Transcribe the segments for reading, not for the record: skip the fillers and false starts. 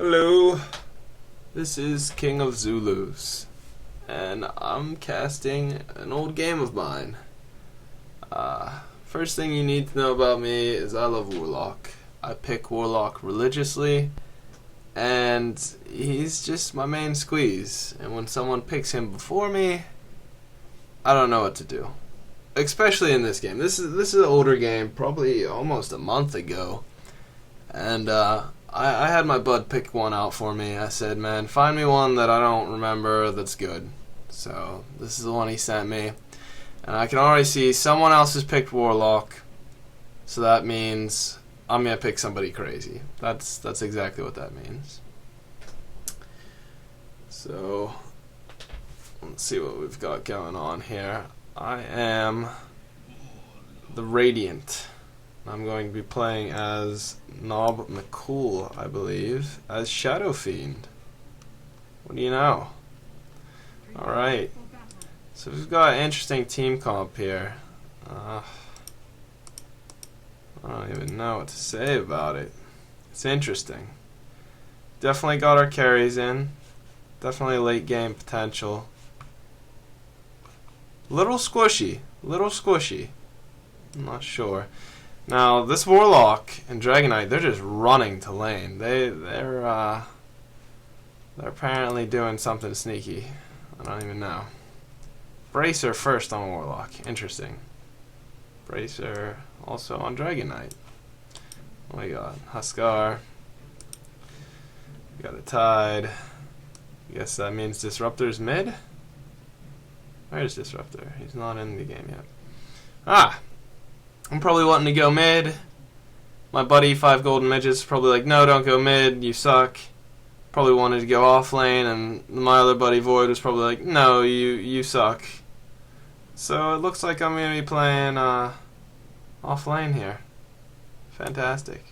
Hello, this is King of Zulus, and I'm casting an old game of mine. First thing you need to know about me is I love Warlock. I pick Warlock religiously, and he's just my main squeeze, and when someone picks him before me, I don't know what to do. Especially in this game. This is an older game, probably almost a month ago, and I had my bud pick one out for me. I said, man, find me one that I don't remember that's good. So this is the one he sent me. And I can already see someone else has picked Warlock. So that means I'm going to pick somebody crazy. That's exactly what that means. So let's see what we've got going on here. I am the Radiant. I'm going to be playing as Nob McCool, I believe, as Shadow Fiend. What do you know? Alright. So we've got an interesting team comp here. I don't even know what to say about it. It's interesting. Definitely got our carries in. Definitely late game potential. Little squishy. Little squishy. I'm not sure. Now, this Warlock and Dragonite, they're just running to lane. They're apparently doing something sneaky. I don't even know. Bracer first on Warlock. Interesting. Bracer also on Dragonite. Oh my god. Huskar. We got a Tide. I guess that means Disruptor's mid? Where's Disruptor? He's not in the game yet. Ah! I'm probably wanting to go mid. My buddy, 5 Golden Midgets, probably like, no, don't go mid, you suck. Probably wanted to go off lane, and my other buddy, Void, was probably like, no, you suck. So it looks like I'm going to be playing off lane here. Fantastic.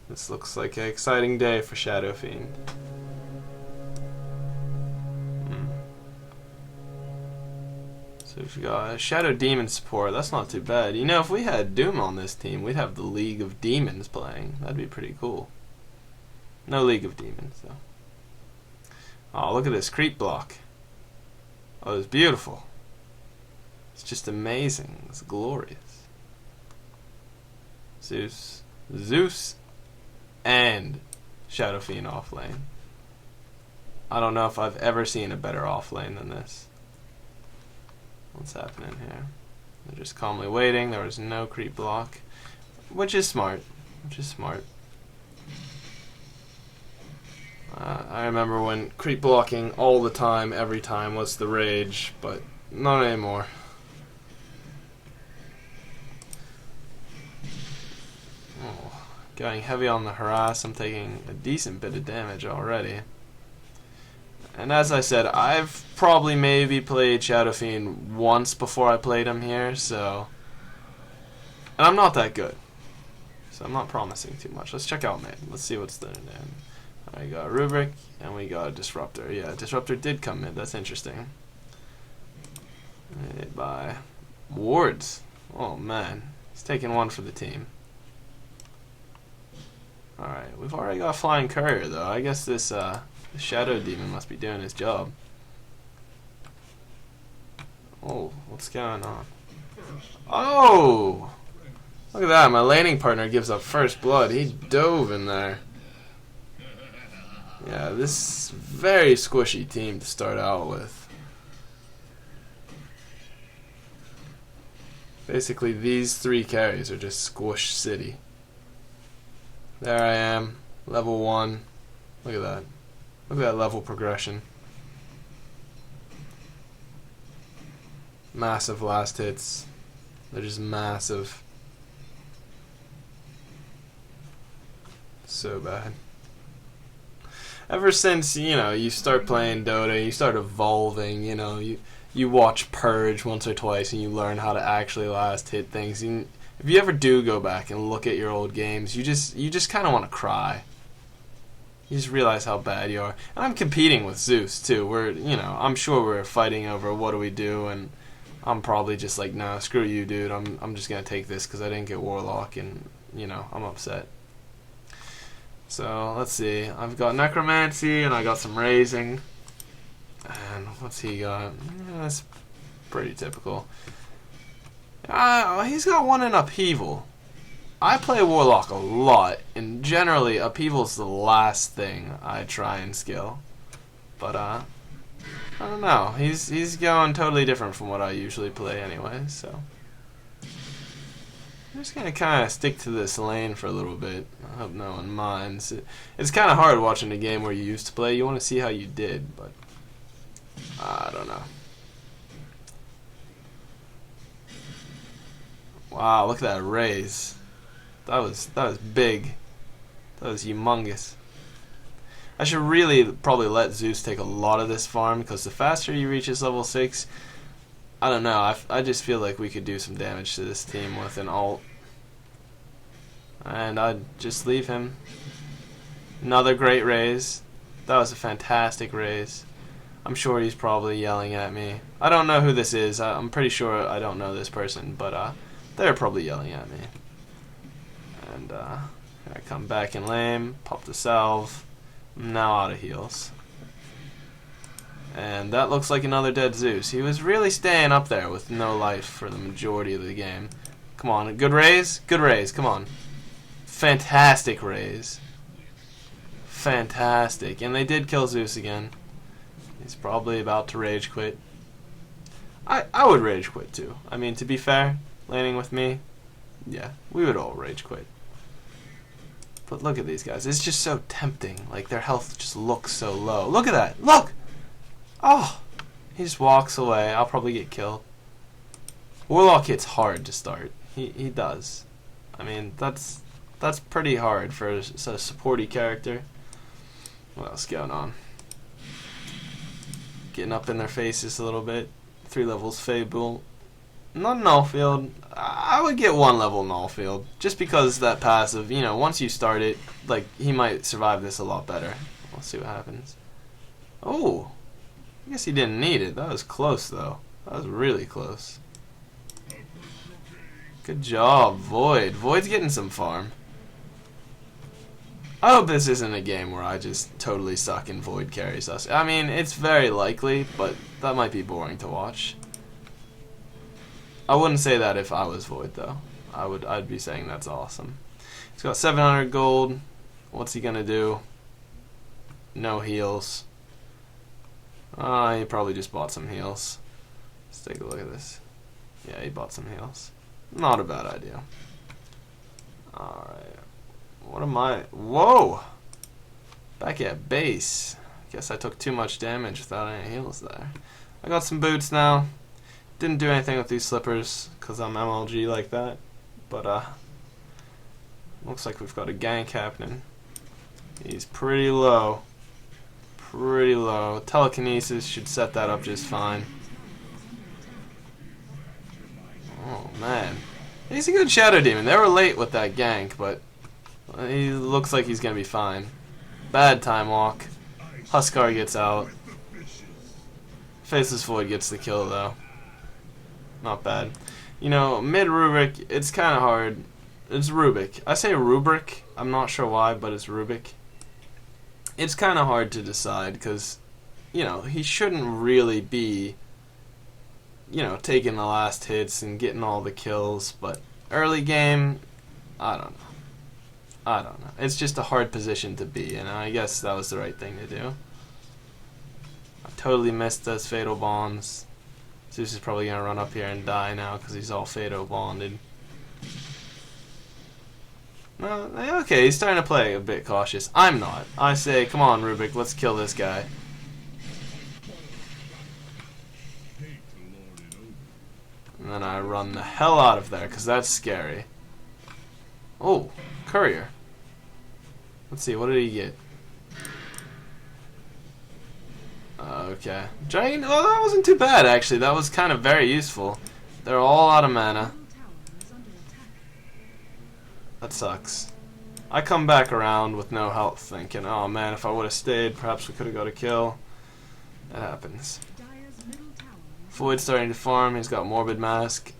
This looks like an exciting day for Shadow Fiend. So we've got Shadow Demon support. That's not too bad. You know, if we had Doom on this team, we'd have the League of Demons playing. That'd be pretty cool. No League of Demons, though. Oh, look at this creep block. Oh, it's beautiful. It's just amazing. It's glorious. Zeus, and Shadow Fiend off lane. I don't know if I've ever seen a better off lane than this. What's happening here? They're just calmly waiting. There was no creep block, which is smart. I remember when creep blocking all the time, every time was the rage, but not anymore. Oh, going heavy on the harass. I'm taking a decent bit of damage already. And as I said, I've probably maybe played Shadow Fiend once before I played him here, so... And I'm not that good. So I'm not promising too much. Let's check out mid. Let's see what's there. I got a Rubric, and we got a Disruptor. Yeah, Disruptor did come mid. That's interesting. Hit by Wards. Oh, man. He's taking one for the team. Alright, we've already got a Flying Courier, though. I guess this, the Shadow Demon must be doing his job. Oh, what's going on? Oh! Look at that, my laning partner gives up first blood. He dove in there. Yeah, this very squishy team to start out with. Basically, these 3 carries are just squish city. There I am, level 1. Look at that. Look at that level progression. Massive last hits. They're just massive. So bad. Ever since, you know, you start playing Dota, you start evolving, you know, you watch Purge once or twice and you learn how to actually last hit things. And if you ever do go back and look at your old games, you just kind of want to cry. You just realize how bad you are. And I'm competing with Zeus too. I'm sure we're fighting over what do we do, and I'm probably just like, nah, screw you, dude. I'm just gonna take this because I didn't get Warlock, and I'm upset. So let's see. I've got necromancy and I got some raising. And what's he got? Yeah, that's pretty typical. He's got one in upheaval. I play warlock a lot, and generally upheaval's the last thing I try and skill. But I don't know. He's going totally different from what I usually play anyway. So I'm just gonna kind of stick to this lane for a little bit. I hope no one minds. It's kind of hard watching a game where you used to play. You want to see how you did, but I don't know. Wow, look at that raise. That was big. That was humongous. I should really probably let Zeus take a lot of this farm, because the faster he reaches level 6, I don't know, I just feel like we could do some damage to this team with an ult. And I'd just leave him. Another great raise. That was a fantastic raise. I'm sure he's probably yelling at me. I don't know who this is. I'm pretty sure I don't know this person, but they're probably yelling at me. And I come back in lane, pop the salve. I'm now out of heals. And that looks like another dead Zeus. He was really staying up there with no life for the majority of the game. Come on, good raise? Good raise, come on. Fantastic raise. Fantastic. And they did kill Zeus again. He's probably about to rage quit. I would rage quit too. I mean, to be fair, laning with me, yeah, we would all rage quit. But look at these guys. It's just so tempting. Like, their health just looks so low. Look at that. Look! Oh! He just walks away. I'll probably get killed. Warlock hits hard to start. He does. I mean, that's pretty hard for a supporty character. What else going on? Getting up in their faces a little bit. 3 levels Fable. Not null field. I would get 1 level null field, just because that passive, you know, once you start it, like, he might survive this a lot better. We'll see what happens. Oh, I guess he didn't need it. That was close though. That was really close. Good job, Void. Void's getting some farm. I hope this isn't a game where I just totally suck and Void carries us. I mean, it's very likely, but that might be boring to watch. I wouldn't say that if I was Void though. I'd be saying that's awesome. He's got 700 gold. What's he gonna do? No heals. He probably just bought some heals. Let's take a look at this. Yeah, he bought some heals. Not a bad idea. Alright. What am I? Whoa! Back at base. Guess I took too much damage without any heals there. I got some boots now. Didn't do anything with these slippers because I'm MLG like that. But looks like we've got a gank happening. He's pretty low. Pretty low. Telekinesis should set that up just fine. Oh man. He's a good Shadow Demon. They were late with that gank, but he looks like he's gonna be fine. Bad time walk. Huskar gets out. Faceless Void gets the kill though. Not bad. You know, mid Rubric, it's kind of hard. It's Rubric. I say Rubric. I'm not sure why, but it's Rubric. It's kind of hard to decide because, you know, he shouldn't really be, you know, taking the last hits and getting all the kills. But early game, I don't know. I don't know. It's just a hard position to be, and I guess that was the right thing to do. I totally missed those Fatal Bonds. Zeus is probably going to run up here and die now because he's all Fatal bonded. No, okay, he's starting to play a bit cautious. I'm not. I say, come on, Rubik, let's kill this guy. And then I run the hell out of there because that's scary. Oh, Courier. Let's see, what did he get? Okay. Dragon, oh, that wasn't too bad, actually. That was kind of very useful. They're all out of mana. That sucks. I come back around with no health thinking, oh man, if I would have stayed, perhaps we could have got a kill. That happens. Void's starting to farm. He's got Morbid Mask.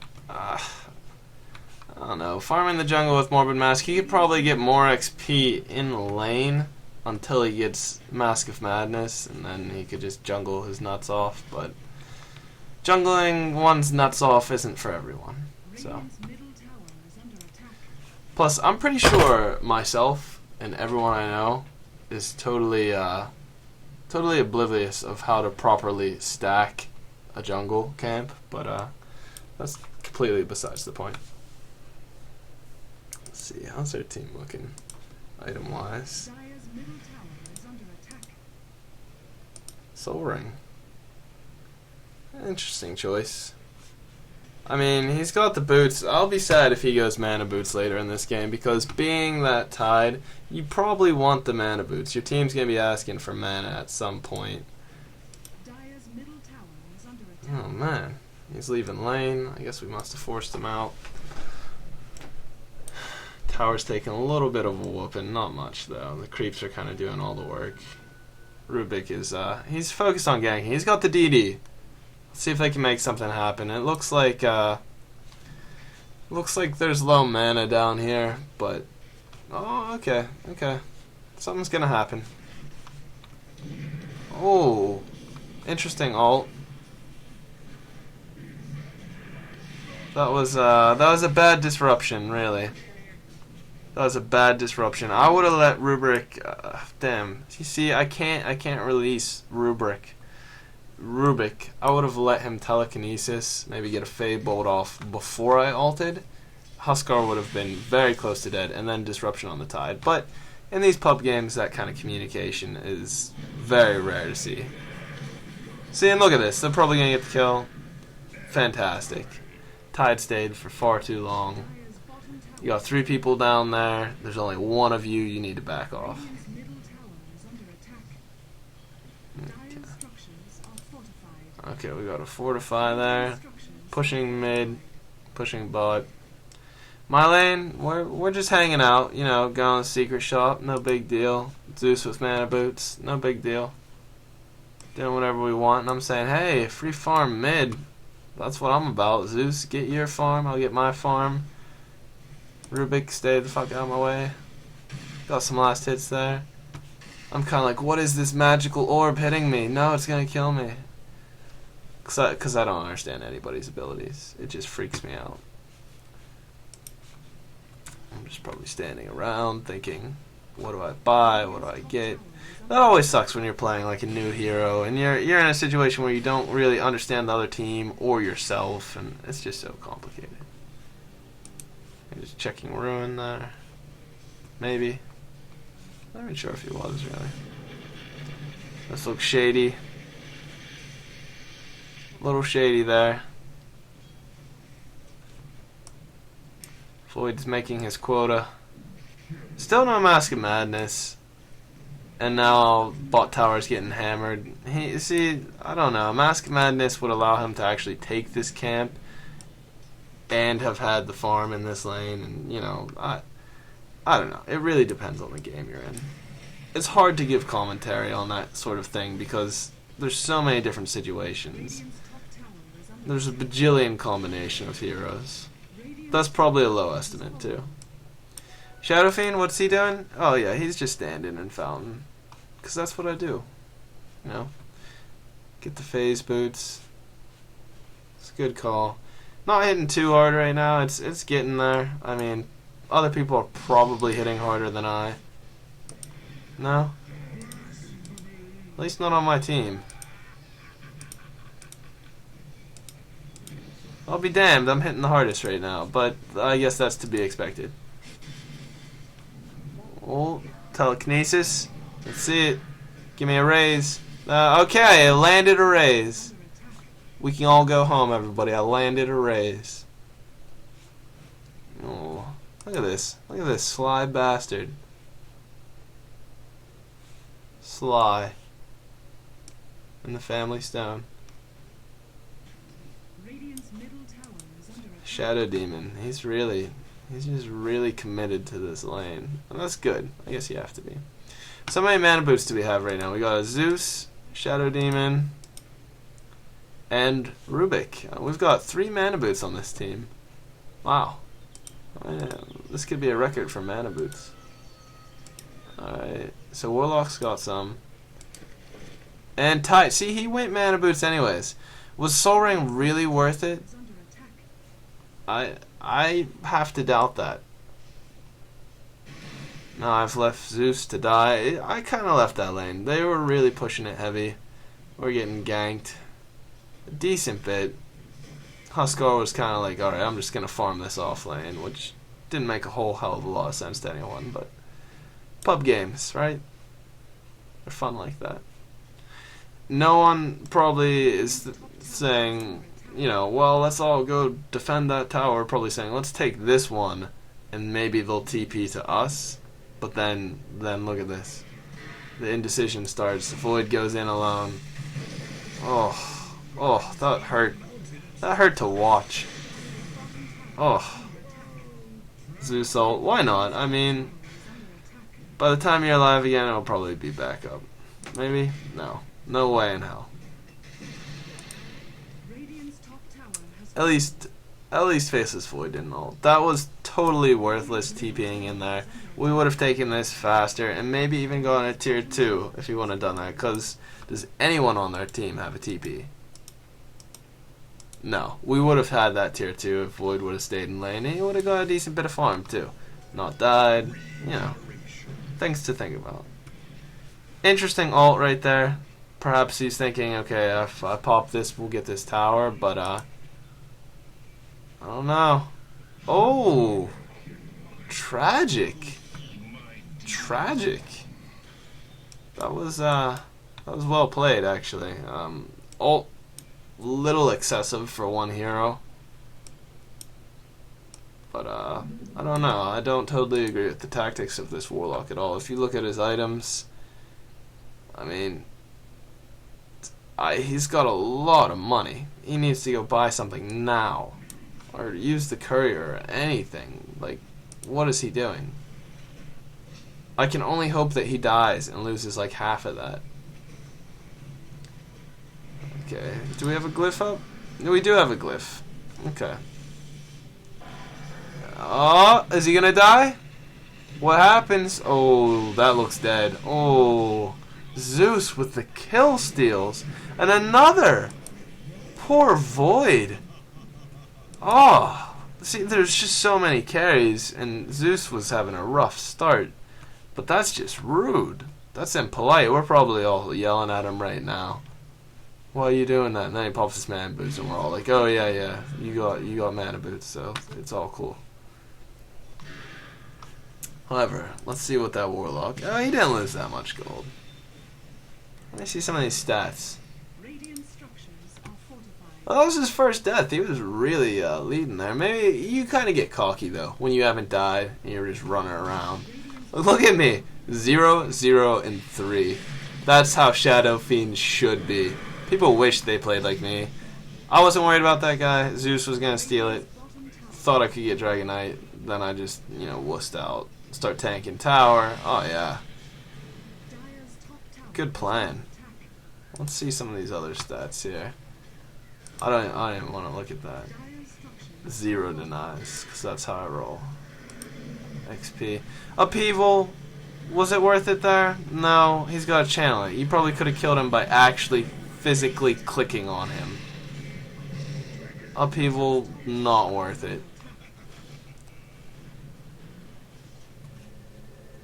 I don't know. Farming the jungle with Morbid Mask, he could probably get more XP in the lane until he gets Mask of Madness, and then he could just jungle his nuts off. But jungling one's nuts off isn't for everyone. So. Plus, I'm pretty sure myself and everyone I know is totally oblivious of how to properly stack a jungle camp, but that's completely besides the point. Let's see, how's their team looking item-wise? Soul Ring. Interesting choice. I mean, he's got the boots. I'll be sad if he goes mana boots later in this game, because being that tied, you probably want the mana boots. Your team's going to be asking for mana at some point. Oh man, he's leaving lane. I guess we must have forced him out. Tower's taking a little bit of a whooping, not much though. The creeps are kind of doing all the work. Rubik is, he's focused on ganking. He's got the DD. Let's see if they can make something happen. It looks like there's low mana down here, but oh, okay. Something's gonna happen. Oh, interesting ult. That was a bad disruption, really. That was a bad disruption. I would have let Rubik. Damn. You see, I can't release Rubik. I would have let him telekinesis, maybe get a Fade Bolt off before I ulted. Huskar would have been very close to dead, and then disruption on the tide. But in these pub games, that kind of communication is very rare to see. See, and look at this. They're probably going to get the kill. Fantastic. Tide stayed for far too long. You got 3 people down there. There's only one of you. You need to back off. Okay, we got a fortify there. Pushing mid, pushing bot. My lane, we're just hanging out, you know, going to the secret shop, no big deal. Zeus with mana boots, no big deal. Doing whatever we want, and I'm saying, hey, free farm mid. That's what I'm about. Zeus, get your farm, I'll get my farm. Rubik, stay the fuck out of my way. Got some last hits there. I'm kind of like, what is this magical orb hitting me? No, it's going to kill me. Because I don't understand anybody's abilities. It just freaks me out. I'm just probably standing around thinking, what do I buy? What do I get? That always sucks when you're playing like a new hero and you're in a situation where you don't really understand the other team or yourself, and it's just so complicated. I'm just checking Ruin there. Maybe. Not even sure if he was really. This looks shady. Little shady there. Floyd's making his quota. Still no Mask of Madness. And now bot tower's getting hammered. See, I don't know. Mask of Madness would allow him to actually take this camp and have had the farm in this lane. And, you know, I don't know. It really depends on the game you're in. It's hard to give commentary on that sort of thing because there's so many different situations. There's a bajillion combination of heroes. That's probably a low estimate, too. Shadow Fiend, what's he doing? Oh, yeah, he's just standing in Fountain. Because that's what I do. You know? Get the phase boots. It's a good call. Not hitting too hard right now. It's getting there. I mean, other people are probably hitting harder than I. No? At least not on my team. I'll be damned, I'm hitting the hardest right now, but I guess that's to be expected. Oh, telekinesis. Let's see it. Give me a raise. Okay, I landed a raise. We can all go home, everybody. I landed a raise. Oh, look at this. Look at this sly bastard. Sly. And the family stone. Shadow Demon. He's just really committed to this lane. And that's good. I guess you have to be. So many mana boots do we have right now? We got a Zeus, Shadow Demon, and Rubik. We've got 3 mana boots on this team. Wow. This could be a record for mana boots. Alright, so Warlock's got some. And tight. See, he went mana boots anyways. Was Soul Ring really worth it? I have to doubt that. No, I've left Zeus to die. I kind of left that lane. They were really pushing it heavy. We're getting ganked. A decent bit. Huskar was kind of like, alright, I'm just going to farm this off lane, which didn't make a whole hell of a lot of sense to anyone, but pub games, right? They're fun like that. No one probably is saying, you know, well, let's all go defend that tower. Probably saying, let's take this one, and maybe they'll TP to us. But then look at this. The indecision starts. Void goes in alone. Oh, that hurt. That hurt to watch. Oh. Zeus ult. Why not? I mean, by the time you're alive again, it'll probably be back up. Maybe? No. No way in hell. At least Faceless Void didn't ult. That was totally worthless TPing in there. We would have taken this faster and maybe even gone a tier 2 if he wouldn't have done that. Because does anyone on their team have a TP? No. We would have had that tier 2 if Void would have stayed in lane. And he would have got a decent bit of farm too. Not died. You know. Things to think about. Interesting ult right there. Perhaps he's thinking, okay, if I pop this, we'll get this tower. But, I don't know. Oh! Tragic. Tragic. That was well played, actually. Ult, little excessive for one hero. But, I don't know. I don't totally agree with the tactics of this Warlock at all. If you look at his items, I mean, he's got a lot of money. He needs to go buy something now. Or use the courier or anything. Like, what is he doing? I can only hope that he dies and loses like half of that. Okay, do we have a glyph up? No, we do have a glyph. Okay. Oh, is he gonna die? What happens? Oh, that looks dead. Oh, Zeus with the kill steals. And another! Poor Void. Oh, see, there's just so many carries, and Zeus was having a rough start. But that's just rude. That's impolite. We're probably all yelling at him right now. Why are you doing that? And then he pops his mana boots, and we're all like, oh yeah, you got mana boots, so it's all cool. However, let's see what that Warlock... Oh, he didn't lose that much gold. Let me see some of these stats. Well, that was his first death. He was really leading there. Maybe you kind of get cocky, though, when you haven't died and you're just running around. Look at me. 0, 0, and 3. That's how Shadow Fiend should be. People wish they played like me. I wasn't worried about that guy. Zeus was going to steal it. Thought I could get Dragon Knight. Then I just, you know, wussed out. Start tanking tower. Oh, yeah. Good plan. Let's see some of these other stats here. I don't even want to look at that. 0 denies, because that's how I roll. XP. Upheaval. Was it worth it there? No, he's got a channel. You probably could have killed him by actually physically clicking on him. Upheaval, not worth it.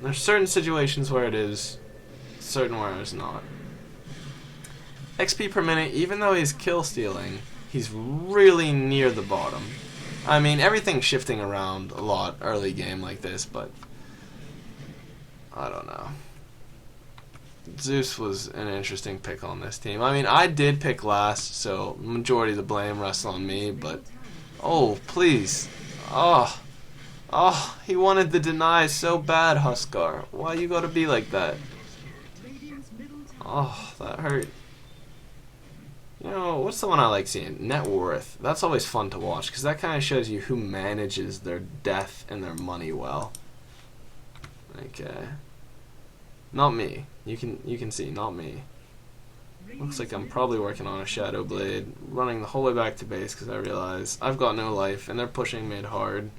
There's certain situations where it is, certain where it's not. XP per minute, even though he's kill stealing, he's really near the bottom. I mean, everything's shifting around a lot early game like this, but I don't know. Zeus was an interesting pick on this team. I mean, I did pick last, so majority of the blame rests on me, but oh, please. Oh, he wanted the deny so bad, Huskar. Why you gotta be like that? Oh, that hurt. You know, what's the one I like seeing? Net worth. That's always fun to watch, because that kind of shows you who manages their death and their money well. Okay. Not me. You can see, not me. Looks like I'm probably working on a Shadow Blade, running the whole way back to base, because I realize I've got no life, and they're pushing mid hard.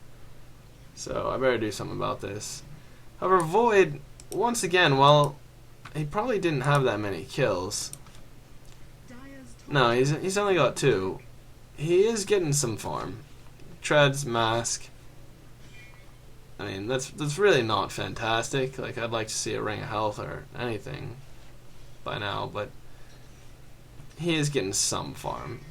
So I better do something about this. However, Void, once again, well, he probably didn't have that many kills. No, he's only got 2. He is getting some farm. Treads, Mask. I mean, that's really not fantastic. Like, I'd like to see a Ring of Health or anything by now, but he is getting some farm.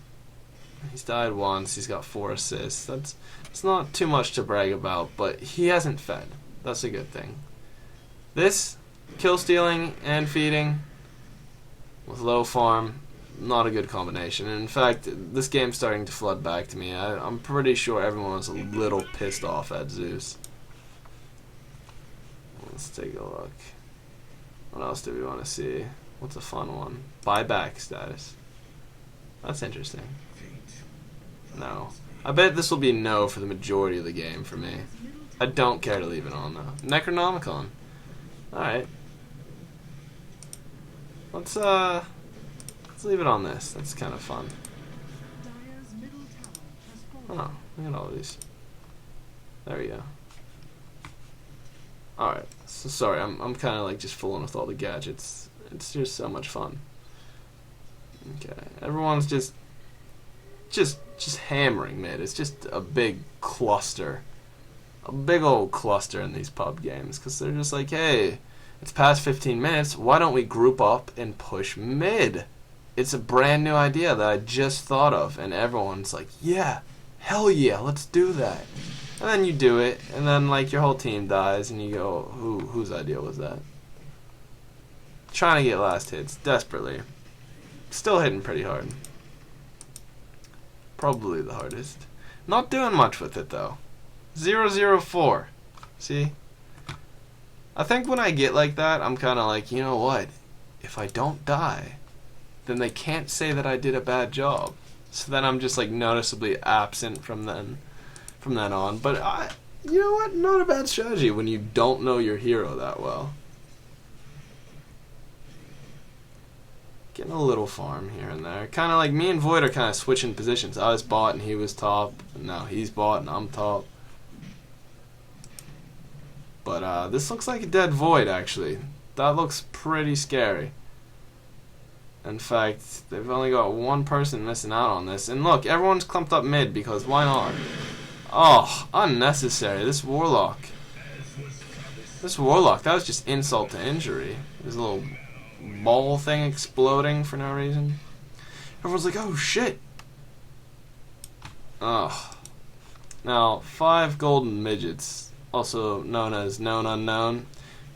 He's died once. He's got 4 assists. It's not too much to brag about, but he hasn't fed. That's a good thing. This, kill stealing and feeding with low farm, not a good combination. And in fact, this game's starting to flood back to me. I'm pretty sure everyone was a little pissed off at Zeus. Let's take a look. What else do we want to see? What's a fun one? Buyback status. That's interesting. No. I bet this will be no for the majority of the game for me. I don't care to leave it on though. Necronomicon. Alright. Let's leave it on this. That's kind of fun. Oh, look at all of these. There we go. Alright. So sorry, I'm kind of like just fooling with all the gadgets. It's just so much fun. Okay. Everyone's just hammering mid. It's just a big cluster. A big old cluster in these pub games, because they're just like, hey, it's past 15 minutes, why don't we group up and push mid? It's a brand new idea that I just thought of, and everyone's like, yeah, hell yeah, let's do that. And then you do it, and then like your whole team dies, and you go, whose idea was that? Trying to get last hits, desperately. Still hitting pretty hard. Probably the hardest. Not doing much with it though. 004. See? I think when I get like that, I'm kind of like, you know what? If I don't die, then they can't say that I did a bad job. So then I'm just like noticeably absent from then on. But you know what? Not a bad strategy when you don't know your hero that well. Getting a little farm here and there. Kind of like me and Void are kind of switching positions. I was bot and he was top. And now he's bot and I'm top. But this looks like a dead Void, actually. That looks pretty scary. In fact, they've only got one person missing out on this. And look, everyone's clumped up mid because why not? Oh, unnecessary. This Warlock. That was just insult to injury. There's a little ball thing exploding for no reason. Everyone's like, oh shit. Oh. Now, 5 golden midgets, also known as Known Unknown.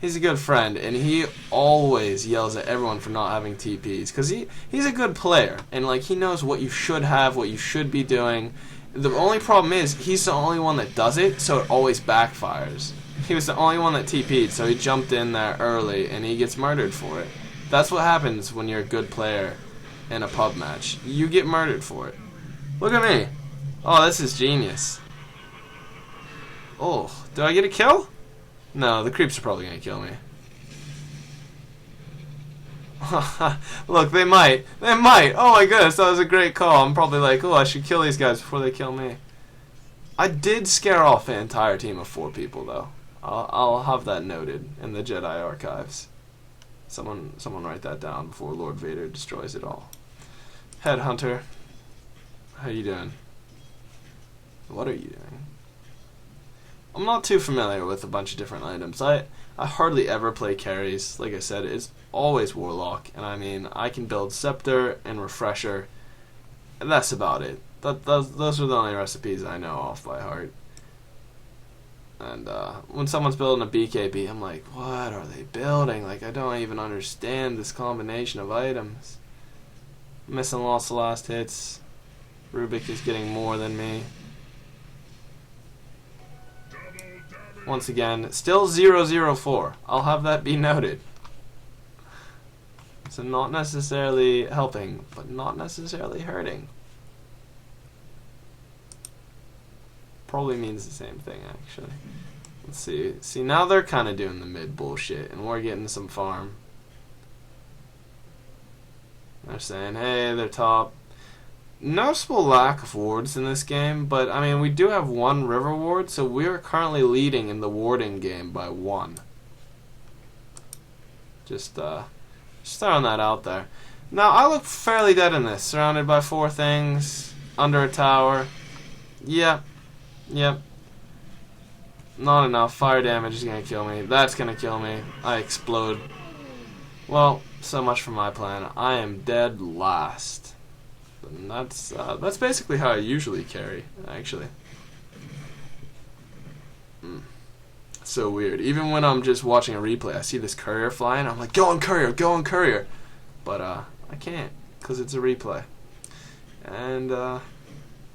He's a good friend, and he always yells at everyone for not having TPs, because he's a good player, and like he knows what you should have, what you should be doing. The only problem is, he's the only one that does it, so it always backfires. He was the only one that TP'd, so he jumped in there early, and he gets murdered for it. That's what happens when you're a good player in a pub match. You get murdered for it. Look at me. Oh, this is genius. Oh, do I get a kill? No, the creeps are probably going to kill me. Look, they might. They might. Oh my goodness, that was a great call. I'm probably like, oh, I should kill these guys before they kill me. I did scare off an entire team of 4 people, though. I'll have that noted in the Jedi archives. Someone write that down before Lord Vader destroys it all. Headhunter, how you doing? What are you doing? I'm not too familiar with a bunch of different items. I hardly ever play carries. Like I said, it's always Warlock, and I mean, I can build Scepter and Refresher, and that's about it. Those are the only recipes I know off by heart. And when someone's building a BKB, I'm like, what are they building? Like, I don't even understand this combination of items. Missing lots of last hits. Rubik is getting more than me. Once again, still 004. I'll have that be noted. So not necessarily helping, but not necessarily hurting. Probably means the same thing, actually. Let's see. See, now they're kind of doing the mid bullshit, and we're getting some farm. They're saying, hey, they're top. noticeable lack of wards in this game, but I mean we do have one river ward, so we are currently leading in the warding game by 1. Just throwing that out there. Now I look fairly dead in this, surrounded by 4 things, under a tower. Yep. Not enough. Fire damage is gonna kill me. That's gonna kill me. I explode. Well, so much for my plan. I am dead last. And that's basically how I usually carry, actually. So weird. Even when I'm just watching a replay, I see this courier flying. I'm like, go on courier, go on courier. But I can't, because it's a replay. And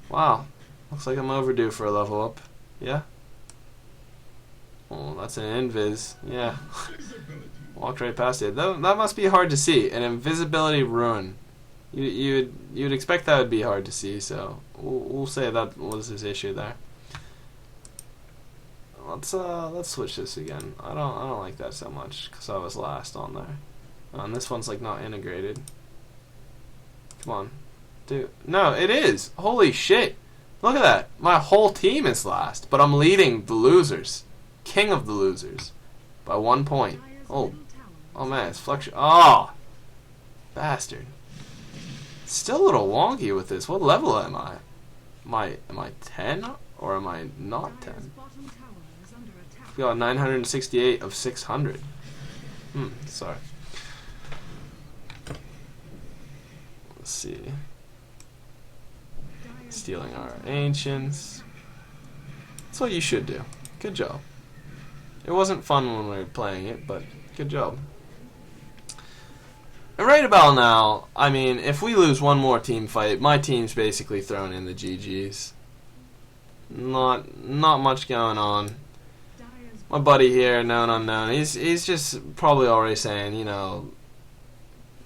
wow, looks like I'm overdue for a level up. Yeah. Oh, that's an invis. Yeah. Walked right past it. That must be hard to see. An invisibility rune. You'd expect that would be hard to see, so we'll say that was his issue there. Let's switch this again. I don't like that so much because I was last on there. And this one's like not integrated. Come on, dude. No, it is. Holy shit! Look at that. My whole team is last, but I'm leading the losers, king of the losers, by 1 point. Oh man, it's fluctuating. Oh, bastard. Still a little wonky with this. What level am I? Am I 10 or am I not 10? We got 968 of 600. Sorry. Let's see. Stealing our ancients. That's what you should do. Good job. It wasn't fun when we were playing it, but good job. And right about now, I mean, if we lose one more team fight, my team's basically thrown in the GGs. Not much going on. My buddy here, known unknown, he's just probably already saying, you know,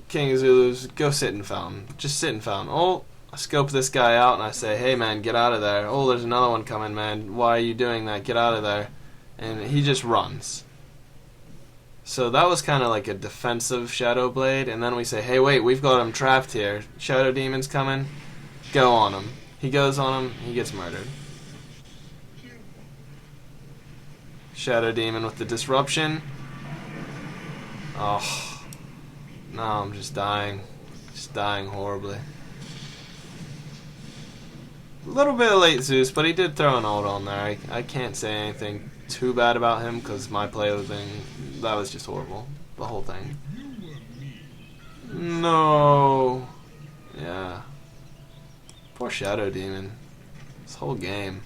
King of Zulus, go sit in fountain. Just sit in fountain. Oh, I scope this guy out and I say, hey man, get out of there. Oh, there's another one coming, man. Why are you doing that? Get out of there. And he just runs. So that was kind of like a defensive Shadow Blade, and then we say, hey wait, we've got him trapped here. Shadow Demon's coming. Go on him. He goes on him, he gets murdered. Shadow Demon with the disruption. Oh. No, I'm just dying. Just dying horribly. A little bit of late Zeus, but he did throw an ult on there. I can't say anything too bad about him because my play thing, that was just horrible. The whole thing. No. Yeah. Poor Shadow Demon. This whole game.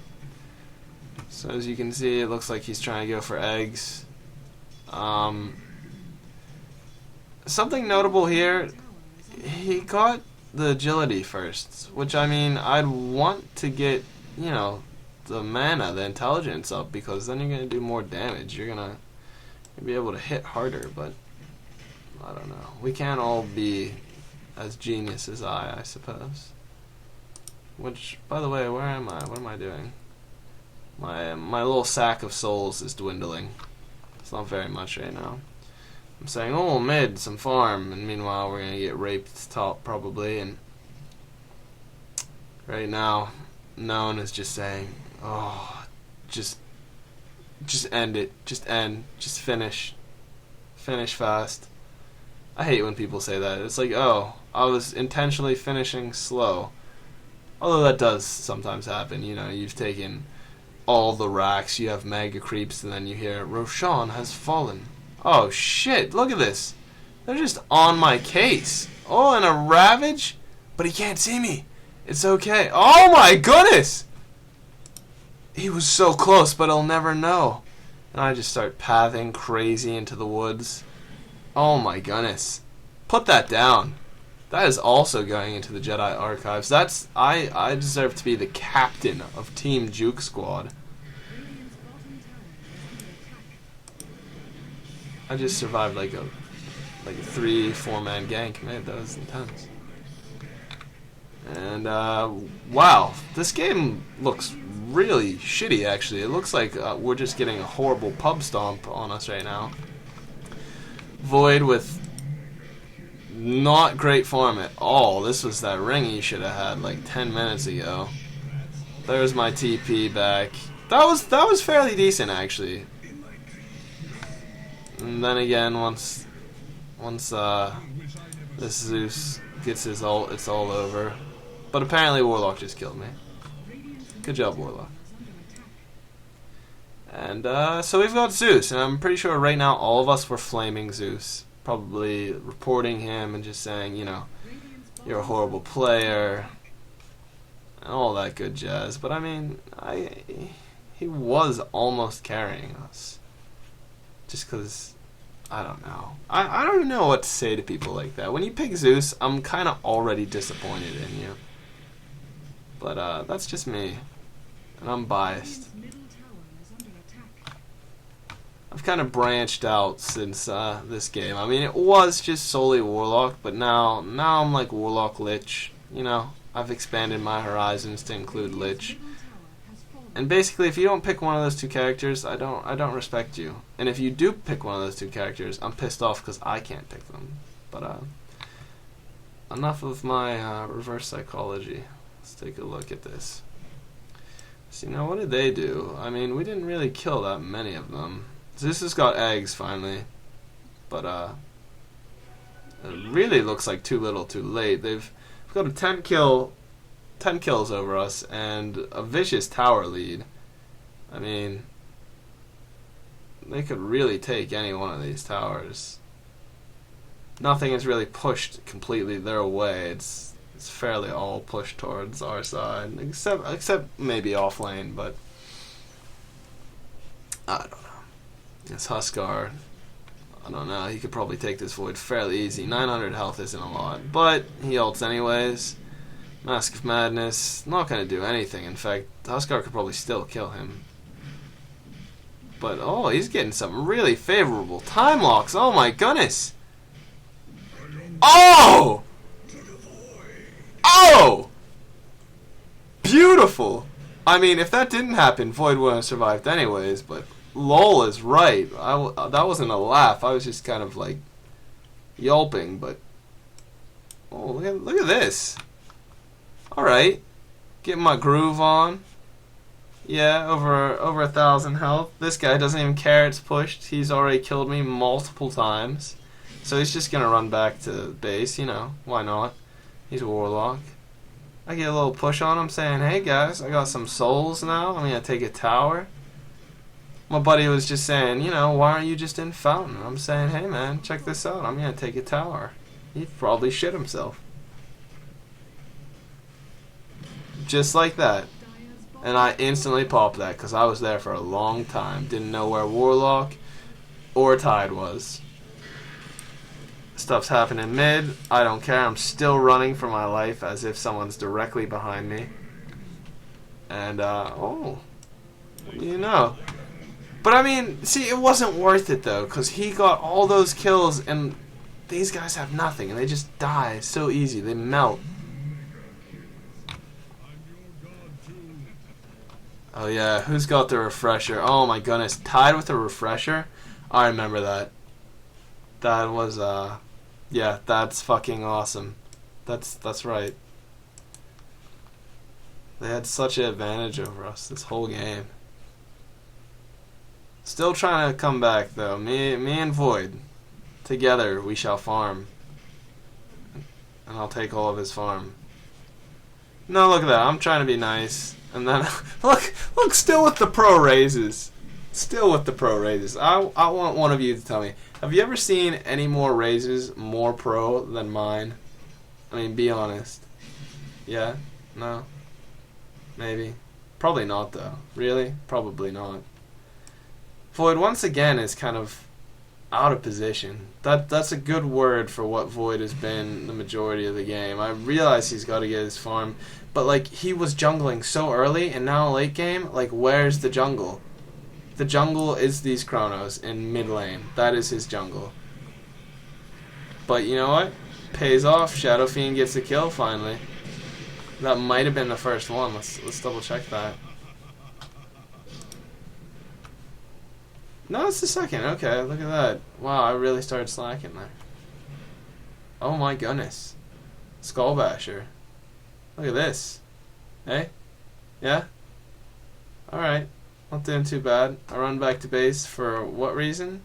So as you can see, it looks like he's trying to go for eggs. Something notable here, he got the agility first, which I mean, I'd want to get, you know, the mana, the intelligence up, because then you're going to do more damage. You're going to be able to hit harder, but I don't know. We can't all be as genius as I suppose. Which, by the way, where am I? What am I doing? My little sack of souls is dwindling. It's not very much right now. I'm saying, oh, mid, some farm, and meanwhile we're going to get raped top probably, and right now, Known is just saying, oh, just end it, just finish fast. I hate when people say that. It's like, oh, I was intentionally finishing slow. Although that does sometimes happen, you know, you've taken all the racks, you have mega creeps, and then you hear, Roshan has fallen. Oh shit, look at this. They're just on my case. Oh, and a Ravage? But he can't see me. It's okay. Oh my goodness! He was so close, but I'll never know. And I just start pathing crazy into the woods. Oh my goodness. Put that down. That is also going into the Jedi archives. That's I deserve to be the captain of Team Juke Squad. I just survived like a 3-4 man gank. Man, that was intense. And wow, this game looks really shitty. Actually, it looks like we're just getting a horrible pub stomp on us right now. Void with Not great farm at all. This was that ring he should have had like 10 minutes ago. There's my TP back. That was fairly decent actually. And then again, once this Zeus gets his ult, it's all over. But apparently Warlock just killed me. Good job, Warlock. And so we've got Zeus, and I'm pretty sure right now all of us were flaming Zeus. Probably reporting him and just saying, you know, you're a horrible player and all that good jazz. But I mean, he was almost carrying us. Just because, I don't know. I don't know what to say to people like that. When you pick Zeus, I'm kind of already disappointed in you. But that's just me. And I'm biased. I've kind of branched out since this game. I mean, it was just solely Warlock, but now I'm like Warlock Lich. You know, I've expanded my horizons to include Lich. And basically, if you don't pick one of those two characters, I don't respect you. And if you do pick one of those two characters, I'm pissed off because I can't pick them. But enough of my reverse psychology. Let's take a look at this. See, now what did they do? I mean, we didn't really kill that many of them. Zeus has got eggs finally, but it really looks like too little, too late. They've got a 10 kills over us and a vicious tower lead. I mean, they could really take any one of these towers. Nothing is really pushed completely their way. It's fairly all pushed towards our side, except maybe off lane, but I don't know. It's Huskar. I don't know. He could probably take this Void fairly easy. 900 health isn't a lot, but he ults anyways. Mask of Madness. Not going to do anything. In fact, Huskar could probably still kill him. But, oh, he's getting some really favorable time locks. Oh, my goodness. Oh! Oh! Beautiful. I mean, if that didn't happen, Void wouldn't have survived anyways, but lol is right. That wasn't a laugh. I was just kind of like yelping, but oh, look at this. All right, getting my groove on. Yeah, over 1,000 health. This guy doesn't even care it's pushed. He's already killed me multiple times, so he's just gonna run back to base. You know, why not? He's a Warlock. I get a little push on him, saying, "Hey guys, I got some souls now. I'm gonna take a tower." My buddy was just saying, you know, why aren't you just in Fountain? I'm saying, hey man, check this out. I'm going to take a tower. He'd probably shit himself. Just like that. And I instantly popped that because I was there for a long time. Didn't know where Warlock or Tide was. Stuff's happening mid. I don't care. I'm still running for my life as if someone's directly behind me. And, oh, what do you know? But I mean, see, it wasn't worth it though, because he got all those kills and these guys have nothing and they just die so easy. They melt. Oh yeah, who's got the refresher? Oh my goodness, Tied with a refresher? I remember that. That was, yeah, that's fucking awesome. That's right. They had such an advantage over us this whole game. Still trying to come back though. Me and Void. Together we shall farm. And I'll take all of his farm. No, look at that. I'm trying to be nice. And then look, still with the pro raises. Still with the pro raises. I want one of you to tell me. Have you ever seen any more raises more pro than mine? I mean, be honest. Yeah? No? Maybe. Probably not though. Really? Probably not. Void once again is kind of out of position. That's a good word for what Void has been the majority of the game. I realize he's got to get his farm, but like he was jungling so early, and now late game, like where's the jungle? The jungle is these Chronos in mid lane. That is his jungle. But you know what? Pays off. Shadow Fiend gets a kill finally. That might have been the first one. Let's double check that. No, it's the second. Okay, look at that. Wow, I really started slacking there. Oh my goodness. Skull Basher. Look at this. Hey? Yeah? Alright. Not doing too bad. I run back to base for what reason?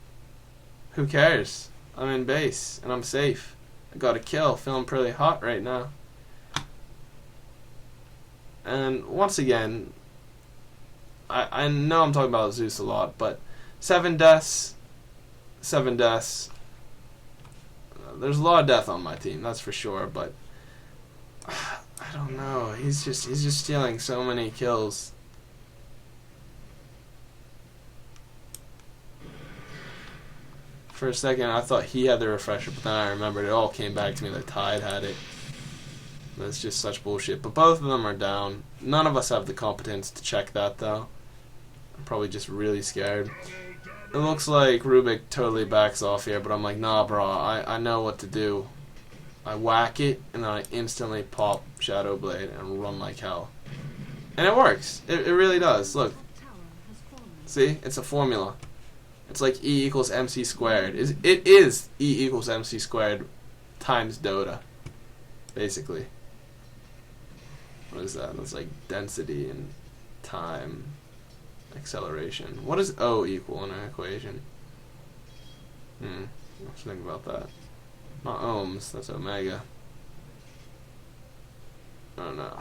Who cares? I'm in base and I'm safe. I got a kill. Feeling pretty hot right now. And once again, I know I'm talking about Zeus a lot, but 7 deaths. 7 deaths. There's a lot of death on my team, that's for sure, but I don't know. He's just stealing so many kills. For a second, I thought he had the refresher, but then I remembered it all came back to me that Tide had it. That's just such bullshit. But both of them are down. None of us have the competence to check that, though. I'm probably just really scared. It looks like Rubik totally backs off here, but I'm like, nah, bro, I know what to do. I whack it, and then I instantly pop Shadow Blade and run like hell. And it works. It really does. Look. See? It's a formula. It's like E equals MC squared. It is E equals MC squared times DotA, basically. What is that? That's like density and time acceleration. What does O equal in an equation? Let's think about that. Not ohms, that's omega. I don't know.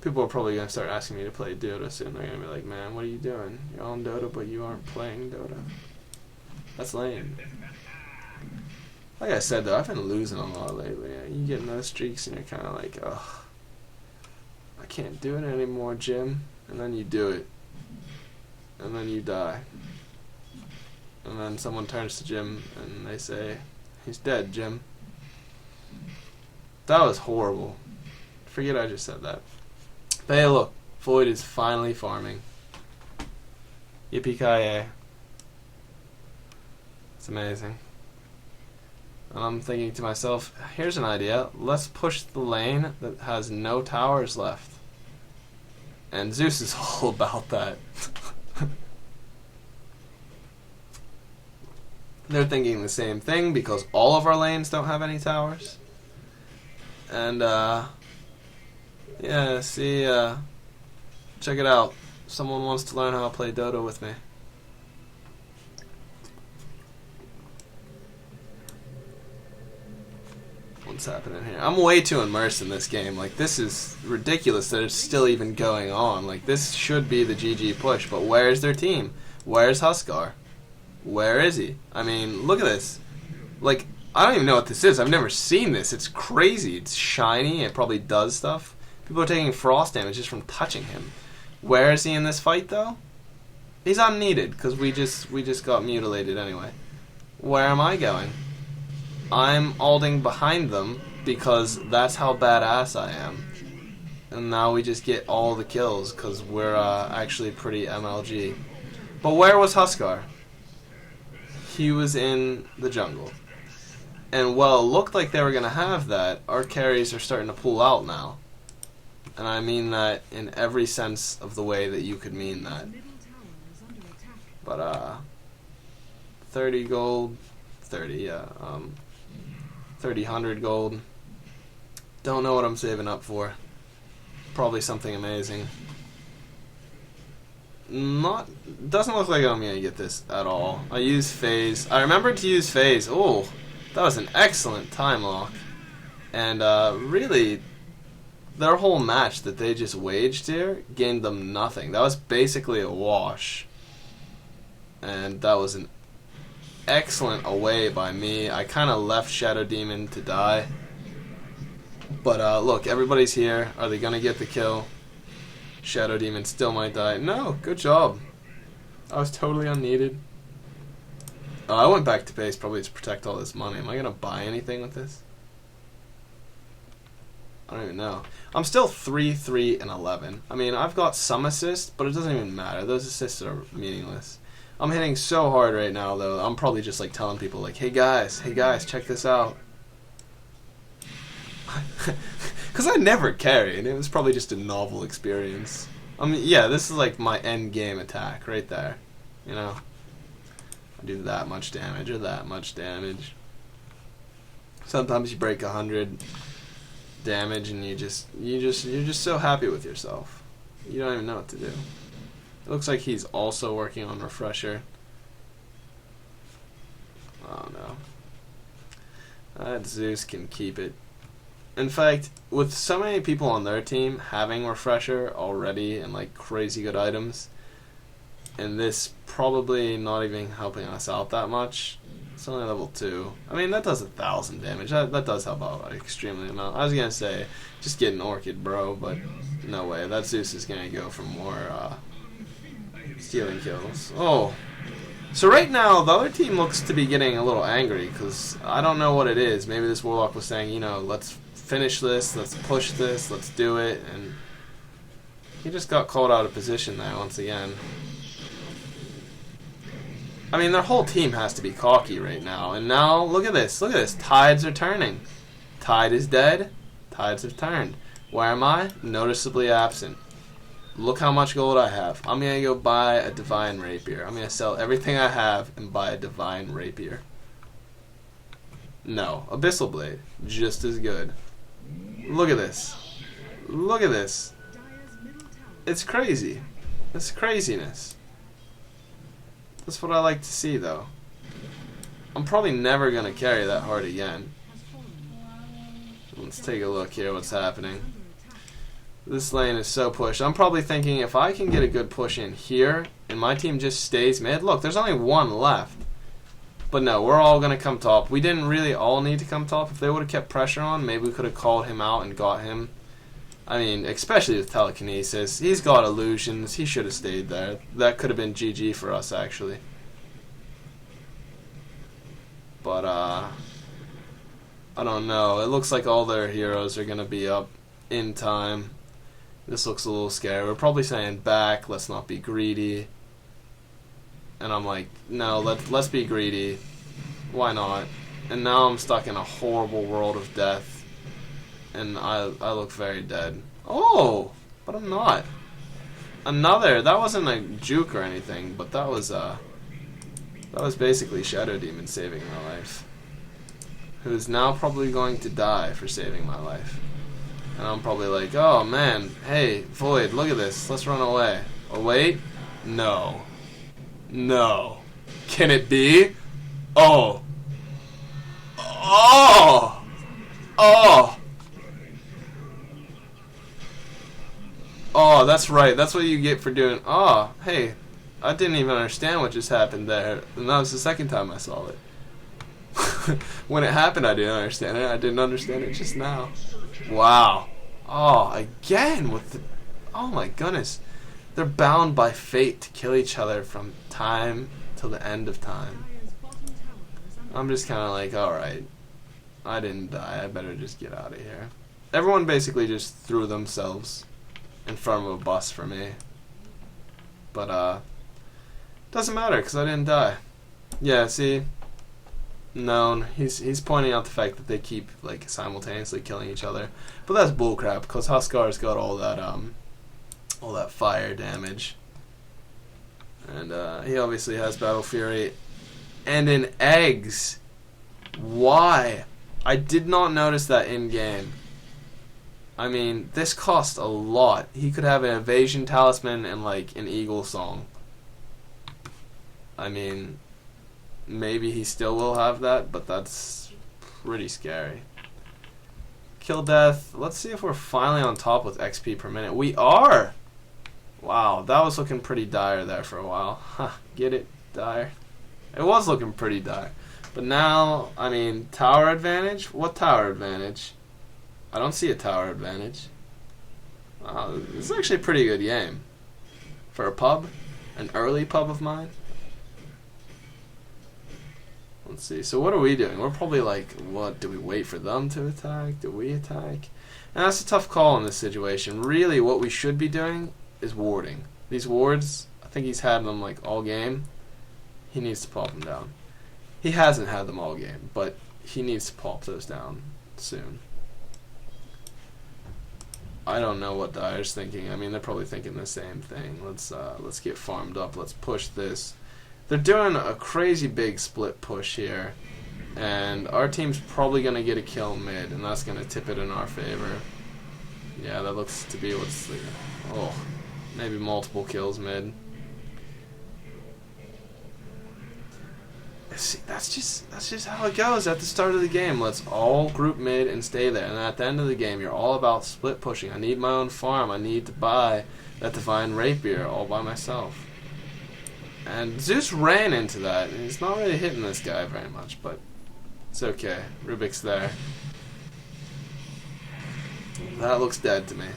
People are probably going to start asking me to play DotA soon. They're going to be like, man, what are you doing? You're on DotA, but you aren't playing DotA. That's lame. Like I said, though, I've been losing a lot lately. You get in those streaks and you're kind of like, ugh, I can't do it anymore, Jim. And then you do it. And then you die. And then someone turns to Jim and they say, he's dead, Jim. That was horrible. Forget I just said that. But hey, look, Void is finally farming. Yippee-ki-yay. It's amazing. And I'm thinking to myself, here's an idea. Let's push the lane that has no towers left. And Zeus is all about that. They're thinking the same thing because all of our lanes don't have any towers. And, yeah, see, check it out. Someone wants to learn how to play DotA with me. What's happening here? I'm way too immersed in this game. Like, this is ridiculous that it's still even going on. Like, this should be the GG push, but where's their team? Where's Huskar? Where is he? I mean, look at this. Like, I don't even know what this is. I've never seen this. It's crazy. It's shiny. It probably does stuff. People are taking frost damage just from touching him. Where is he in this fight, though? He's unneeded, because we just got mutilated anyway. Where am I going? I'm alding behind them, because that's how badass I am. And now we just get all the kills, because we're actually pretty MLG. But where was Huskar? He was in the jungle. And while it looked like they were going to have that, our carries are starting to pull out now. And I mean that in every sense of the way that you could mean that. But, 30 gold, 30, yeah, 3,000 gold. Don't know what I'm saving up for. Probably something amazing. Doesn't look like I'm going to get this at all. I use phase. I remembered to use phase. Oh, that was an excellent time lock. And really, their whole match that they just waged here gained them nothing. That was basically a wash. And that was an excellent away by me. I kind of left Shadow Demon to die. But look, everybody's here. Are they going to get the kill? Shadow Demon still might die. No, good job. I was totally unneeded. Oh, I went back to base probably to protect all this money. Am I going to buy anything with this? I don't even know. I'm still 3, 3, and 11. I mean, I've got some assists, but it doesn't even matter. Those assists are meaningless. I'm hitting so hard right now, though. I'm probably just like telling people, like, hey guys, check this out. Because I never carried. It was probably just a novel experience. I mean, yeah, this is like my end game attack right there. You know? I do that much damage or that much damage. Sometimes you break 100 damage and you're just so happy with yourself. You don't even know what to do. It looks like he's also working on Refresher. Oh no. That Zeus can keep it. In fact, with so many people on their team having Refresher already and like crazy good items, and this probably not even helping us out that much. It's only level 2. I mean, that does 1,000 damage. That does help out extremely amount. I was gonna say, just get an Orchid, bro, but no way. That Zeus is gonna go for more stealing kills. Oh. So right now, the other team looks to be getting a little angry, because I don't know what it is. Maybe this Warlock was saying, you know, let's finish this, let's push this, let's do it, and he just got called out of position there once again. I mean, their whole team has to be cocky right now. And now, look at this. Look at this. Tides are turning. Tide is dead. Tides have turned. Where am I? Noticeably absent. Look how much gold I have. I'm going to go buy a Divine Rapier. I'm going to sell everything I have and buy a Divine Rapier. No. Abyssal Blade. Just as good. Look at this. Look at this. It's crazy. It's craziness. That's what I like to see, though. I'm probably never going to carry that hard again. Let's take a look here what's happening. This lane is so pushed. I'm probably thinking if I can get a good push in here, and my team just stays mid. Look, there's only one left. But no, we're all going to come top. We didn't really all need to come top. If they would have kept pressure on, maybe we could have called him out and got him. I mean, especially with telekinesis. He's got illusions. He should have stayed there. That could have been GG for us, actually. But, I don't know. It looks like all their heroes are going to be up in time. This looks a little scary. We're probably saying back. Let's not be greedy. And I'm like, no, let's be greedy. Why not? And now I'm stuck in a horrible world of death. And I look very dead. Oh, but I'm not. Another. That wasn't a juke or anything, but that was basically Shadow Demon saving my life. Who's now probably going to die for saving my life. And I'm probably like, oh man, hey, Void, look at this. Let's run away. Oh wait, no, no. Can it be? Oh, oh, oh. Oh, that's right. That's what you get for doing... Oh, hey. I didn't even understand what just happened there. And that was the second time I saw it. When it happened, I didn't understand it. I didn't understand it just now. Wow. Oh, again with the... Oh, my goodness. They're bound by fate to kill each other from time till the end of time. I'm just kind of like, alright. I didn't die. I better just get out of here. Everyone basically just threw themselves in front of a bus for me, but doesn't matter because I didn't die. Yeah, see, known. He's pointing out the fact that they keep like simultaneously killing each other, but that's bullcrap because Huskar's got all that fire damage, and he obviously has Battle Fury, and in eggs. Why? I did not notice that in game. I mean, this cost a lot. He could have an evasion talisman and like an eagle song. I mean, maybe he still will have that, but that's pretty scary. Kill death. Let's see if we're finally on top with XP per minute. We are! Wow, that was looking pretty dire there for a while. Huh, get it? Dire. It was looking pretty dire. But now, I mean, tower advantage? What tower advantage? I don't see a tower advantage. This is actually a pretty good game. For a pub. An early pub of mine. Let's see. So what are we doing? We're probably like, what? Do we wait for them to attack? Do we attack? And that's a tough call in this situation. Really, what we should be doing is warding. These wards, I think he's had them like all game. He needs to pop them down. He hasn't had them all game, but he needs to pop those down soon. I don't know what Dire's thinking. I mean, they're probably thinking the same thing. Let's get farmed up. Let's push this. They're doing a crazy big split push here. And our team's probably going to get a kill mid, and that's going to tip it in our favor. Yeah, that looks to be what's the... Oh, maybe multiple kills mid. See, that's just how it goes at the start of the game. Let's all group mid and stay there. And at the end of the game, you're all about split pushing. I need my own farm. I need to buy that divine rapier all by myself. And Zeus ran into that, and he's not really hitting this guy very much, but it's okay. Rubik's there. That looks dead to me.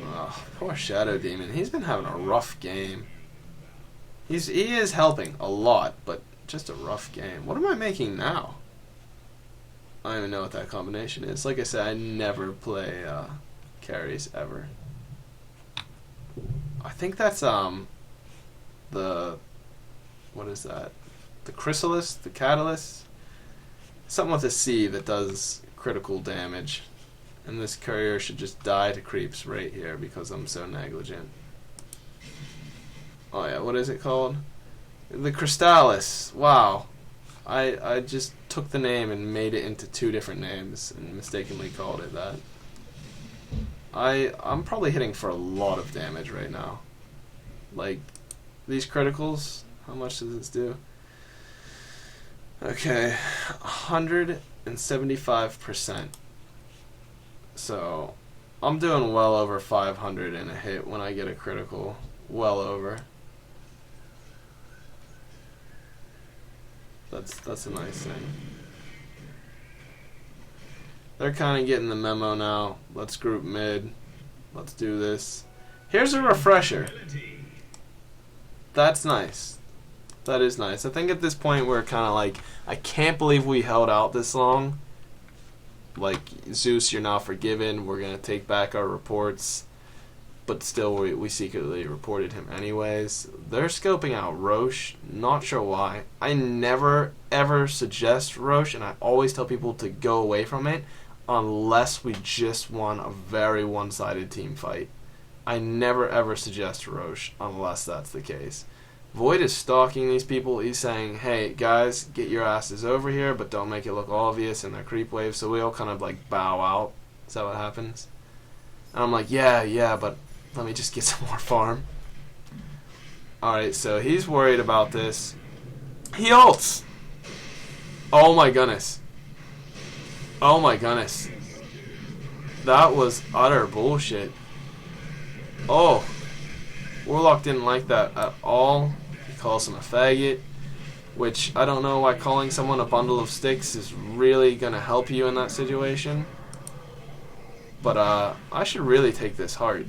Oh, poor Shadow Demon. He's been having a rough game. He is helping a lot, but just a rough game. What am I making now? I don't even know what that combination is. Like I said, I never play carries ever. I think that's the... What is that? The Chrysalis? The Catalyst? Something with a C that does critical damage. And this courier should just die to creeps right here because I'm so negligent. Oh yeah, what is it called? The Crystallis. Wow. I just took the name and made it into two different names and mistakenly called it that. I'm probably hitting for a lot of damage right now. Like, these criticals, how much does this do? Okay, 175%. So, I'm doing well over 500 in a hit when I get a critical. Well over. That's a nice thing. They're kind of getting the memo now. Let's group mid. Let's do this. Here's a refresher. That's nice. That is nice. I think at this point we're kind of like, I can't believe we held out this long. Like, Zeus, you're now forgiven. We're going to take back our reports. But still, we secretly reported him anyways. They're scoping out Roche. Not sure why. I never, ever suggest Roche, and I always tell people to go away from it unless we just won a very one-sided team fight. I never, ever suggest Roche unless that's the case. Void is stalking these people. He's saying, hey, guys, get your asses over here, but don't make it look obvious in their creep wave. So we all kind of, like, bow out. Is that what happens? And I'm like, yeah, but... let me just get some more farm. Alright, so he's worried about this. He ults! Oh my goodness. Oh my goodness. That was utter bullshit. Oh. Warlock didn't like that at all. He calls him a faggot. Which, I don't know why calling someone a bundle of sticks is really gonna help you in that situation. But, I should really take this hard.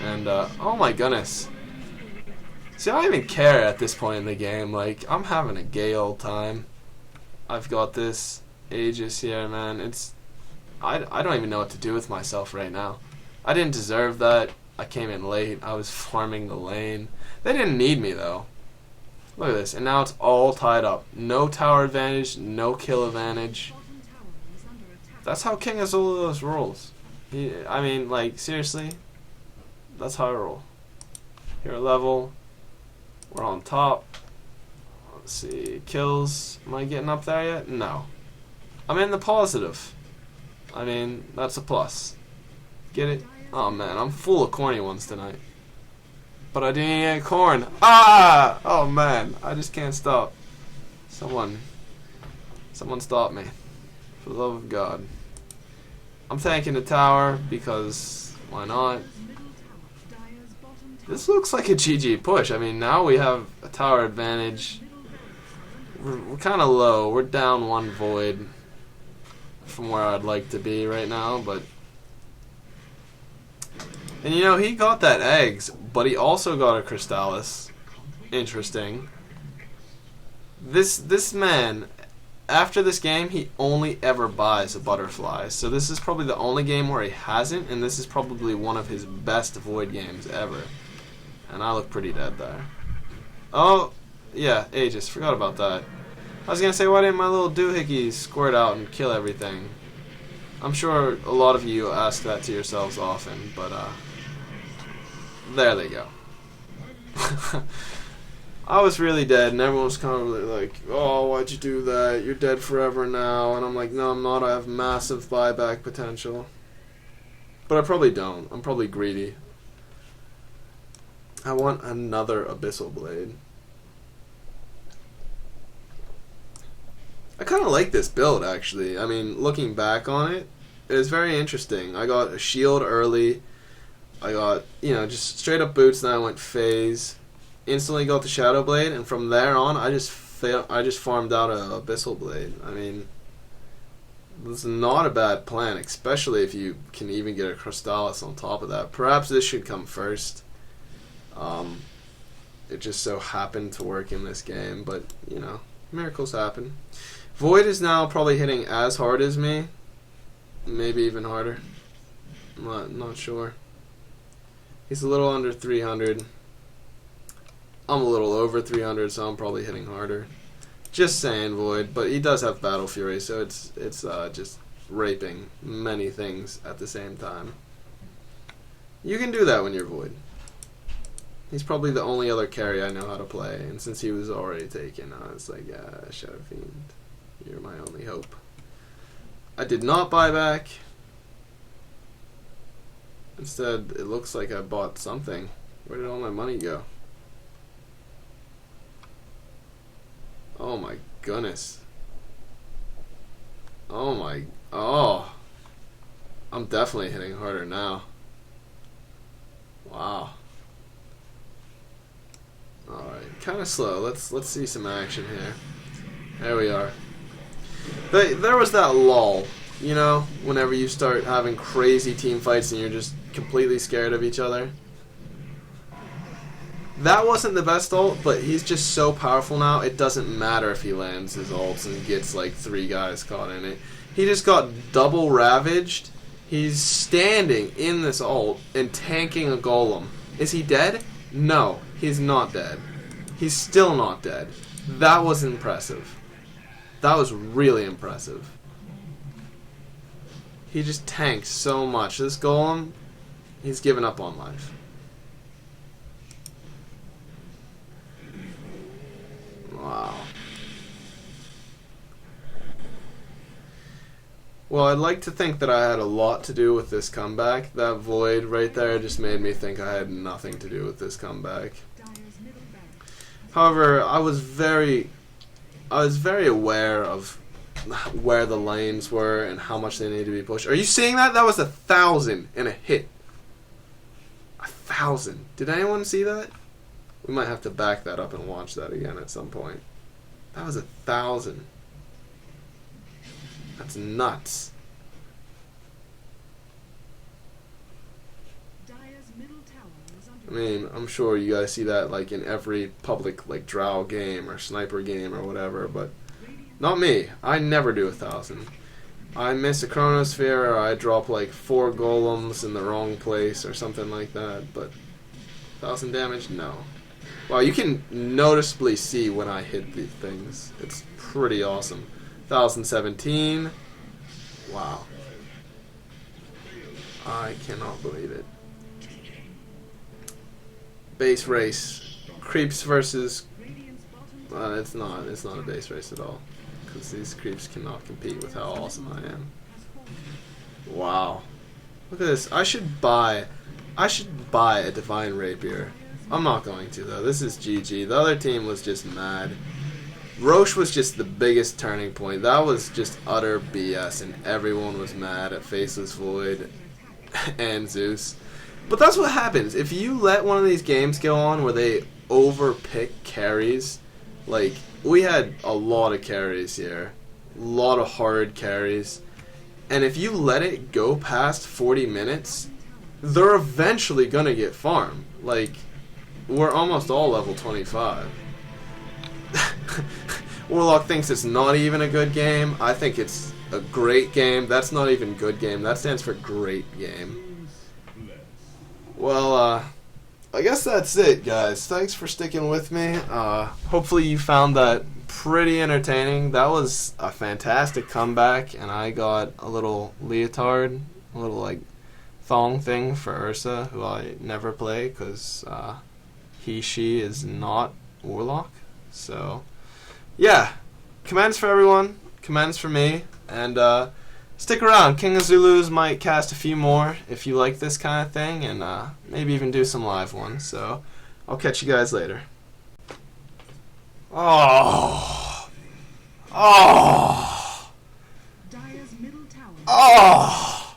And, oh my goodness. See, I don't even care at this point in the game. Like, I'm having a gay old time. I've got this Aegis here, man. I don't even know what to do with myself right now. I didn't deserve that. I came in late. I was farming the lane. They didn't need me, though. Look at this. And now it's all tied up. No tower advantage, no kill advantage. That's how King Azula's rolls. I mean, like, seriously? That's how I roll. Hero level. We're on top. Let's see. Kills. Am I getting up there yet? No. I'm in the positive. I mean, that's a plus. Get it? Oh man, I'm full of corny ones tonight. But I didn't get corn. Ah! Oh man, I just can't stop. Someone stop me. For the love of God. I'm tanking the tower because why not? This looks like a GG push. I mean, now we have a tower advantage. We're kind of low. We're down one void from where I'd like to be right now, but... And you know, he got that eggs, but he also got a Crystallis. Interesting. This man, after this game, he only ever buys a butterfly. So this is probably the only game where he hasn't, and this is probably one of his best void games ever. And I look pretty dead there. Oh, yeah, Aegis. Forgot about that. I was going to say, why didn't my little doohickeys squirt out and kill everything? I'm sure a lot of you ask that to yourselves often, but, there they go. I was really dead, and everyone was kind of like, oh, why'd you do that? You're dead forever now. And I'm like, no, I'm not. I have massive buyback potential. But I probably don't. I'm probably greedy. I want another Abyssal Blade. I kind of like this build, actually. I mean, looking back on it, it is very interesting. I got a shield early. I got, you know, just straight up boots, then I went phase. Instantly got the Shadow Blade, and from there on, I just farmed out a Abyssal Blade. I mean, this is not a bad plan, especially if you can even get a Crystallis on top of that. Perhaps this should come first. It just so happened to work in this game, but, you know, miracles happen. Void is now probably hitting as hard as me. Maybe even harder. I'm not sure. He's a little under 300. I'm a little over 300, so I'm probably hitting harder. Just saying, Void, but he does have Battle Fury, so it's just raping many things at the same time. You can do that when you're Void. He's probably the only other carry I know how to play, and since he was already taken, I was like, yeah, Shadow Fiend, you're my only hope. I did not buy back. Instead, it looks like I bought something. Where did all my money go? Oh my goodness. Oh. I'm definitely hitting harder now. Wow. Alright, kind of slow. Let's see some action here. There we are. There was that lull, you know, whenever you start having crazy team fights and you're just completely scared of each other. That wasn't the best ult, but he's just so powerful now, it doesn't matter if he lands his ults and gets like 3 guys caught in it. He just got double ravaged. He's standing in this ult and tanking a golem. Is he dead? No, he's not dead. He's still not dead. That was impressive. That was really impressive. He just tanks so much. This golem, he's given up on life. Wow. Well, I'd like to think that I had a lot to do with this comeback. That void right there just made me think I had nothing to do with this comeback. However, I was very aware of where the lanes were and how much they needed to be pushed. Are you seeing that? That was 1,000 in a hit. 1,000. Did anyone see that? We might have to back that up and watch that again at some point. That was 1,000. That's nuts. I mean, I'm sure you guys see that like in every public like drow game or sniper game or whatever, but not me. I never do 1,000. I miss a chronosphere or I drop like 4 golems in the wrong place or something like that, but 1,000 damage? No. Wow, you can noticeably see when I hit these things. It's pretty awesome. 1,017. Wow. I cannot believe it. Base race. Creeps versus... it's not a base race at all. Because these creeps cannot compete with how awesome I am. Wow. Look at this. I should buy a Divine Rapier. I'm not going to, though. This is GG. The other team was just mad. Roche was just the biggest turning point. That was just utter BS, and everyone was mad at Faceless Void and Zeus. But that's what happens. If you let one of these games go on where they overpick carries, like, we had a lot of carries here. A lot of hard carries. And if you let it go past 40 minutes, they're eventually going to get farmed. Like, we're almost all level 25. Warlock thinks it's not even a good game. I think it's a great game. That's not even good game. That stands for great game. Well, I guess that's it, guys. Thanks for sticking with me. Hopefully you found that pretty entertaining. That was a fantastic comeback, and I got a little leotard, a little, like, thong thing for Ursa, who I never play, because she is not Warlock. So, yeah. Commands for everyone. Commands for me. And stick around. King of Zulus might cast a few more if you like this kind of thing. And maybe even do some live ones. So, I'll catch you guys later. Oh. Oh. Dire's middle tower. Oh.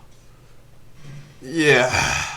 Yeah.